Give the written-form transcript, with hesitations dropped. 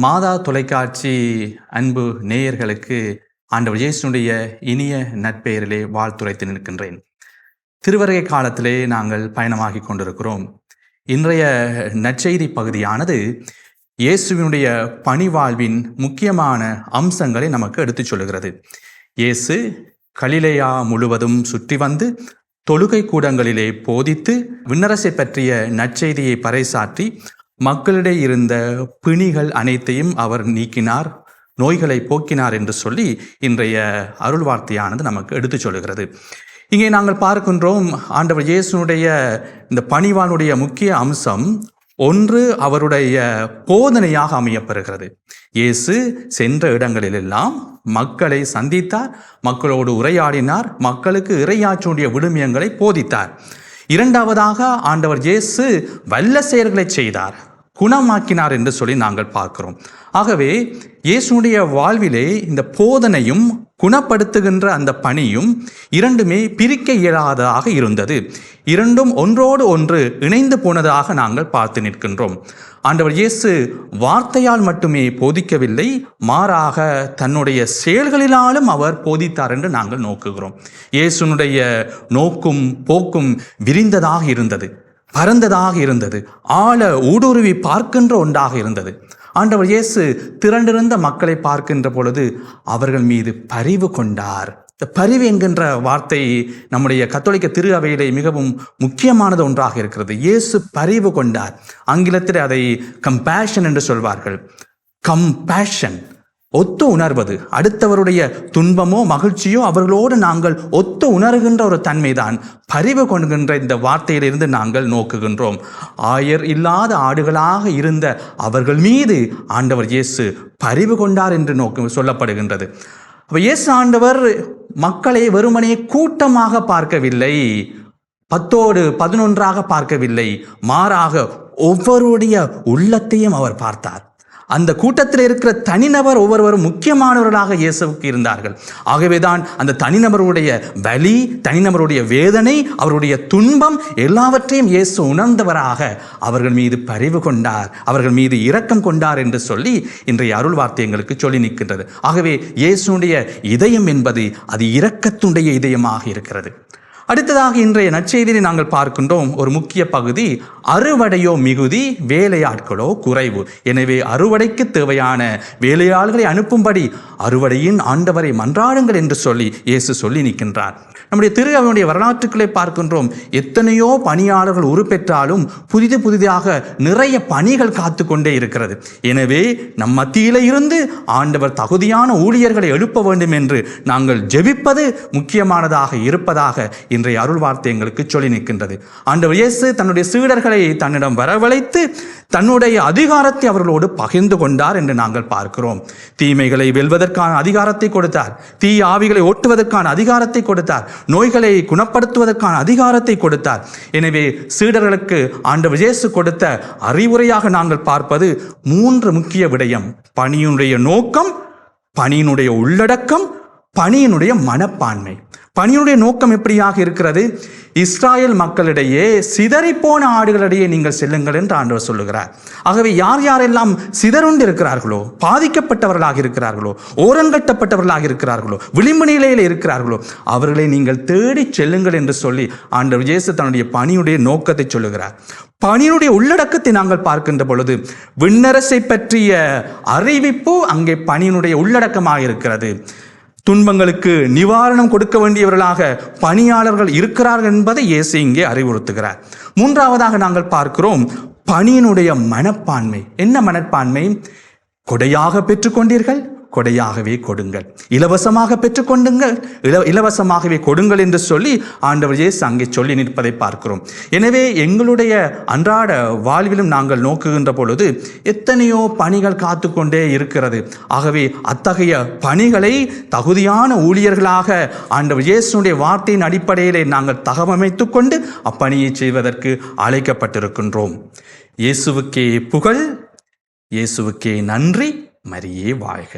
மாதா தொலைக்காட்சி அன்பு நேயர்களுக்கு ஆண்டவர் இயேசுனுடைய இனிய நற்பெயரிலே வாழ்த்துரைத்து நிற்கின்றேன். திருவருகை காலத்திலே நாங்கள் பயணமாகி கொண்டிருக்கிறோம். இன்றைய நற்செய்தி பகுதியானது இயேசுவினுடைய பணிவாழ்வின் முக்கியமான அம்சங்களை நமக்கு எடுத்துச் சொல்லுகிறது. இயேசு கலிலேயா முழுவதும் சுற்றி வந்து தொழுகை கூடங்களிலே போதித்து விண்ணரசை பற்றிய நற்செய்தியை பறைசாற்றி மக்களிடையே இருந்த பிணிகள் அனைத்தையும் அவர் நீக்கினார், நோய்களை போக்கினார் என்று சொல்லி இன்றைய அருள் வார்த்தையானது நமக்கு எடுத்துச் சொல்லுகிறது. இங்கே நாங்கள் பார்க்கின்றோம், ஆண்டவர் இயேசுனுடைய இந்த பணிவானுடைய முக்கிய அம்சம் ஒன்று அவருடைய போதனையாக அமையப்பெறுகிறது. இயேசு சென்ற இடங்களிலெல்லாம் மக்களை சந்தித்தார், மக்களோடு உரையாடினார், மக்களுக்கு இறையாற்றுடைய விழுமியங்களை போதித்தார். இரண்டாவதாக ஆண்டவர் இயேசு வல்ல செயல்களை செய்தார், குணமாக்கினார் என்று சொல்லி நாங்கள் பார்க்கிறோம். ஆகவே இயேசுடைய வாழ்விலே இந்த போதனையும் குணப்படுத்துகின்ற அந்த பணியும் இரண்டுமே பிரிக்க இயலாததாக இருந்தது. இரண்டும் ஒன்றோடு ஒன்று இணைந்து போனதாக நாங்கள் பார்த்து நிற்கின்றோம். ஆண்டவர் இயேசு வார்த்தையால் மட்டுமே போதிக்கவில்லை, மாறாக தன்னுடைய செயல்களினாலும் அவர் போதித்தார் என்று நாங்கள் நோக்குகிறோம். இயேசுனுடைய நோக்கும் போக்கும் விரிந்ததாக இருந்தது, பரந்ததாக இருந்தது, ஆழ ஊடுருவி பார்க்கின்ற ஒன்றாக இருந்தது. ஆண்டவர் இயேசு திரண்டிருந்த மக்களை பார்க்கின்ற பொழுது அவர்கள் மீது பரிவு கொண்டார். இந்த பரிவு என்கின்ற வார்த்தை நம்முடைய கத்தோலிக்க திரு அவையிலே மிகவும் முக்கியமானது ஒன்றாக இருக்கிறது. இயேசு பரிவு கொண்டார். ஆங்கிலத்தில் அதை கம்பேஷன் என்று சொல்வார்கள். கம்பேஷன், ஒத்து உணர்வது, அடுத்தவருடைய துன்பமோ மகிழ்ச்சியோ அவர்களோடு நாங்கள் ஒத்து உணர்கின்ற ஒரு தன்மைதான் பரிவு கொள்கின்ற இந்த வார்த்தையிலிருந்து நாங்கள் நோக்குகின்றோம். ஆயர் இல்லாத ஆடுகளாக இருந்த அவர்கள் மீது ஆண்டவர் இயேசு பரிவு கொண்டார் என்று சொல்லப்படுகின்றது. அப்ப இயேசு ஆண்டவர் மக்களை வெறுமனே கூட்டமாக பார்க்கவில்லை, 10-11 பார்க்கவில்லை, மாறாக ஒவ்வொருடைய உள்ளத்தையும் அவர் பார்த்தார். அந்த கூட்டத்தில் இருக்கிற தனிநபர் ஒவ்வொருவரும் முக்கியமானவர்களாக இயேசுவுக்கு இருந்தார்கள். ஆகவேதான் அந்த தனிநபருடைய வலி, தனிநபருடைய வேதனை, அவருடைய துன்பம் எல்லாவற்றையும் இயேசு உணர்ந்தவராக அவர்கள் மீது பரிவு கொண்டார், அவர்கள் மீது இரக்கம் கொண்டார் என்று சொல்லி இன்றைய அருள் வார்த்தை எங்களுக்கு சொல்லி நிற்கின்றது. ஆகவே இயேசுடைய இதயம் என்பது அது இரக்கத்துடைய இதயமாக இருக்கிறது. அடுத்ததாக இன்றைய நற்செய்தியை நாங்கள் பார்க்கின்றோம் ஒரு முக்கிய பகுதி, அறுவடையோ மிகுதி, வேலையாட்களோ குறைவு. எனவே அறுவடைக்கு தேவையான வேலையாள்களை அனுப்பும்படி அறுவடையின் ஆண்டவரை மன்றாடுங்கள் என்று சொல்லி இயேசு சொல்லி நிற்கின்றார். நம்முடைய திரு அவையுடைய வரலாற்றுக்களை பார்க்கின்றோம். எத்தனையோ பணியாளர்கள் உருப்பெற்றாலும் புதிதாக நிறைய பணிகள் காத்து கொண்டே இருக்கிறது. எனவே நம் மத்தியில இருந்து ஆண்டவர் தகுதியான ஊழியர்களை எழுப்ப வேண்டும் என்று நாங்கள் ஜெபிப்பது முக்கியமானதாக இருப்பதாக இன்றைய அருள் வார்த்தை எங்களுக்கு சொல்லி நிற்கின்றது. ஆண்டவர் இயேசு தன்னுடைய சீடர்களை தன்னிடம் வரவழைத்து தன்னுடைய அதிகாரத்தை அவர்களோடு பகிர்ந்து கொண்டார் என்று நாங்கள் பார்க்கிறோம். தீமைகளை வெல்வதற்கான அதிகாரத்தை கொடுத்தார், தீய ஆவிகளை ஓட்டுவதற்கான அதிகாரத்தை கொடுத்தார், நோய்களை குணப்படுத்துவதற்கான அதிகாரத்தை கொடுத்தார். எனவே சீடர்களுக்கு ஆண்டவர் இயேசு கொடுத்த அறிவுரையாக நாங்கள் பார்ப்பது 3 முக்கிய விடயம்: பணியினுடைய நோக்கம், பணியினுடைய உள்ளடக்கம், பணியினுடைய மனப்பான்மை. பணியுடைய நோக்கம் எப்படியாக இருக்கிறது? இஸ்ராயல் மக்களிடையே சிதறிப்போன ஆடுகளிடையே நீங்கள் செல்லுங்கள் என்று ஆண்டவர் சொல்லுகிறார். ஆகவே யார் யாரெல்லாம் சிதறுண்டு இருக்கிறார்களோ, பாதிக்கப்பட்டவர்களாக இருக்கிறார்களோ, ஓரங்கட்டப்பட்டவர்களாக இருக்கிறார்களோ, விளிம்பு நிலையில் இருக்கிறார்களோ அவர்களை நீங்கள் தேடி செல்லுங்கள் என்று சொல்லி ஆண்டவர் இயேசு தன்னுடைய பணியுடைய நோக்கத்தை சொல்லுகிறார். பணியுடைய உள்ளடக்கத்தை நாங்கள் பார்க்கின்ற பொழுது விண்ணரசை பற்றிய அறிவிப்பு அங்கே பணியினுடைய உள்ளடக்கமாக இருக்கிறது. துன்பங்களுக்கு நிவாரணம் கொடுக்க வேண்டியவர்களாக பணியாளர்கள் இருக்கிறார்கள் என்பதை இயேசு இங்கே அறிவுறுத்துகிறார். 3ஆவதாக நாங்கள் பார்க்கிறோம் பணியினுடைய மனப்பான்மை. என்ன மனப்பான்மை? கொடையாக பெற்றுக்கொண்டீர்கள், கொடையாகவே கொடுங்கள், இலவசமாக பெற்றுக்கொண்டுங்கள், இலவசமாகவே கொடுங்கள் என்று சொல்லி ஆண்டவர் இயேசு அங்கே சொல்லி நிற்பதை பார்க்கிறோம். எனவே எங்களுடைய அன்றாட வாழ்விலும் நாங்கள் நோக்குகின்ற பொழுது எத்தனையோ பணிகள் காத்து கொண்டே இருக்கிறது. ஆகவே அத்தகைய பணிகளை தகுதியான ஊழியர்களாக ஆண்டவர் இயேசுடைய வார்த்தையின் அடிப்படையிலே நாங்கள் தகவமைத்து கொண்டு அப்பணியை செய்வதற்கு அழைக்கப்பட்டிருக்கின்றோம். இயேசுவுக்கே புகழ், இயேசுவுக்கே நன்றி. மரியே வாழ்க.